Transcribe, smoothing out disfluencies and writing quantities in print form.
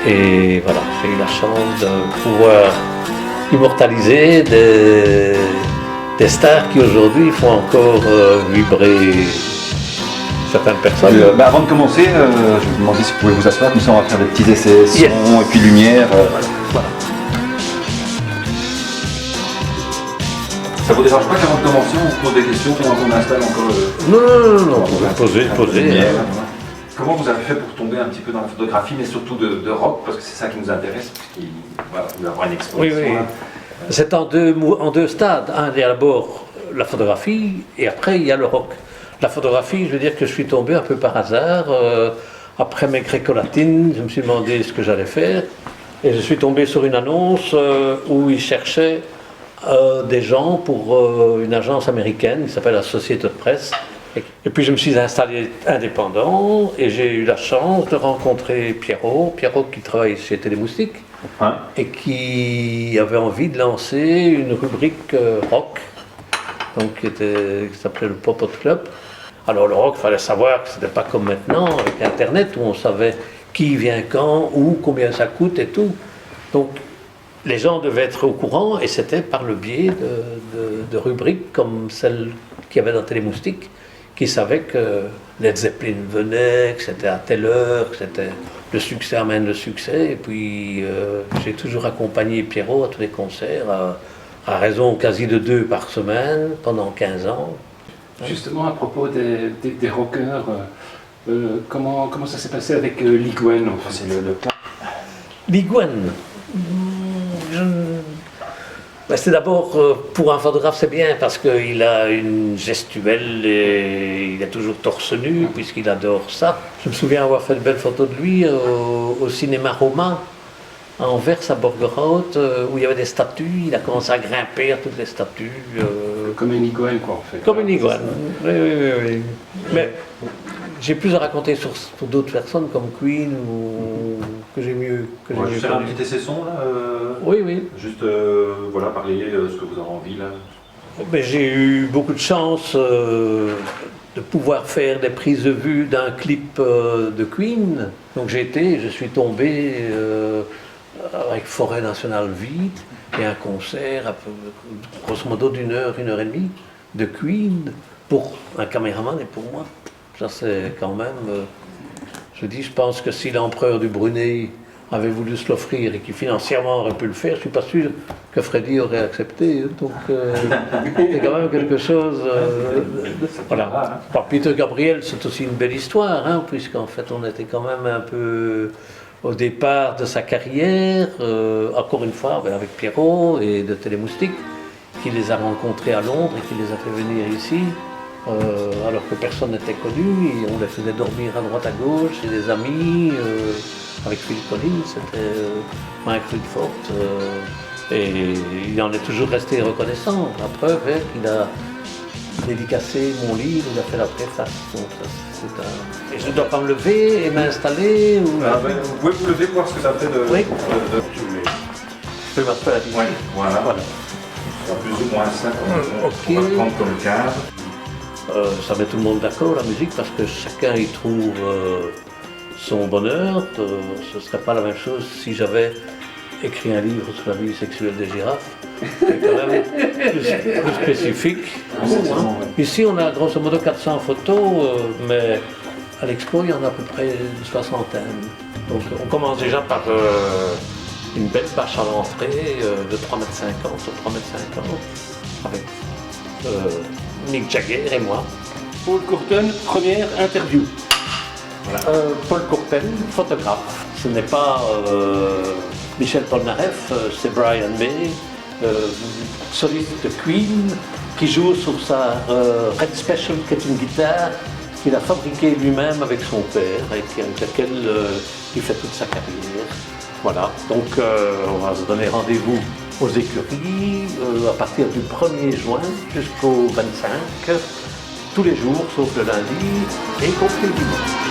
Et voilà, j'ai eu la chance de pouvoir immortaliser des stars qui aujourd'hui font encore vibrer certaines personnes. Avant de commencer, je vais vous demander si vous pouvez vous asseoir, comme ça on va faire des petits essais son et puis lumière. Voilà. Ça vous dérange pas qu'avant de commencer on pose des questions pendant qu'on installe encore Non, posez. Comment vous avez fait pour tomber un petit peu dans la photographie, mais surtout de rock, parce que c'est ça qui nous intéresse, puisqu'il va y avoir une exposition. Oui. C'est en deux stades. Il y a d'abord la photographie et après il y a le rock. La photographie, je veux dire que je suis tombé un peu par hasard. Après mes gréco-latines, je me suis demandé ce que j'allais faire. Et je suis tombé sur une annonce où ils cherchaient des gens pour une agence américaine qui s'appelle la Société de Presse. Et puis je me suis installé indépendant et j'ai eu la chance de rencontrer Pierrot qui travaille chez Télémoustique et qui avait envie de lancer une rubrique rock, donc qui s'appelait le Pop-Up Club. Alors le rock, il fallait savoir que ce n'était pas comme maintenant avec Internet où on savait qui vient quand, où, combien ça coûte et tout. Donc les gens devaient être au courant et c'était par le biais de rubriques comme celle qu'il y avait dans Télémoustique, qui savaient que Led Zeppelin venait, que c'était à telle heure, que c'était le succès amène le succès. Et puis j'ai toujours accompagné Pierrot à tous les concerts, à raison quasi de 2 par semaine, pendant 15 ans. Justement, à propos des rockers, comment ça s'est passé avec Liguen en fait? Liguen, c'est d'abord, pour un photographe, c'est bien parce qu'il a une gestuelle et il est toujours torse nu puisqu'il adore ça. Je me souviens avoir fait de belles photos de lui au cinéma romain à Anvers, à Borgerhout, où il y avait des statues. Il a commencé à grimper à toutes les statues. Comme une iguane, quoi, en fait. Comme une iguane, oui. Mais j'ai plus à raconter sur d'autres personnes comme Queen ou que j'ai mieux On va juste faire un petit essai son là. Oui. Juste parler ce que vous avez envie là. Mais j'ai eu beaucoup de chance de pouvoir faire des prises de vue d'un clip de Queen. Donc je suis tombé avec Forêt Nationale vide et un concert grosso modo d'1 heure, 1 heure et demie de Queen pour un caméraman et pour moi. Ça c'est quand même, je pense que si l'empereur du Brunei avait voulu se l'offrir et qui financièrement aurait pu le faire, je ne suis pas sûr que Freddy aurait accepté. Donc c'est quand même quelque chose. Voilà. Par Peter Gabriel, c'est aussi une belle histoire, puisqu'en fait on était quand même un peu au départ de sa carrière, encore une fois avec Pierrot et de Télémoustique, qui les a rencontrés à Londres et qui les a fait venir ici. Alors que personne n'était connu, et on les faisait dormir à droite à gauche, chez des amis, avec Phil Collins, c'était Mike Rutherford, et il en est toujours resté reconnaissant. La preuve est qu'il a dédicacé mon livre, il a fait la préface. Donc, et je ne dois pas me lever et m'installer ou... Vous pouvez vous lever pour voir ce que ça fait de... Oui. Je peux m'asseoir ici. Oui, voilà. Ça plus ou moins ça, on va prendre comme cadre. Ça met tout le monde d'accord, la musique, parce que chacun y trouve son bonheur. Ce ne serait pas la même chose si j'avais écrit un livre sur la vie sexuelle des girafes. C'est quand même plus spécifique. Ici, on a grosso modo 400 photos, mais à l'expo, il y en a à peu près une soixantaine. Donc on commence déjà par une belle bâche à l'entrée de 3,50 m sur 3,50 m avec Mick Jagger et moi. Paul Courten, première interview. Voilà. Paul Courten, photographe. Ce n'est pas Michel Polnareff, c'est Brian May, soliste de Queen, qui joue sur sa Red Special, qui est une guitare qu'il a fabriquée lui-même avec son père, et avec laquelle il fait toute sa carrière. Voilà, donc on va se donner rendez-vous aux écuries à partir du 1er juin jusqu'au 25, tous les jours sauf le lundi et y compris le dimanche.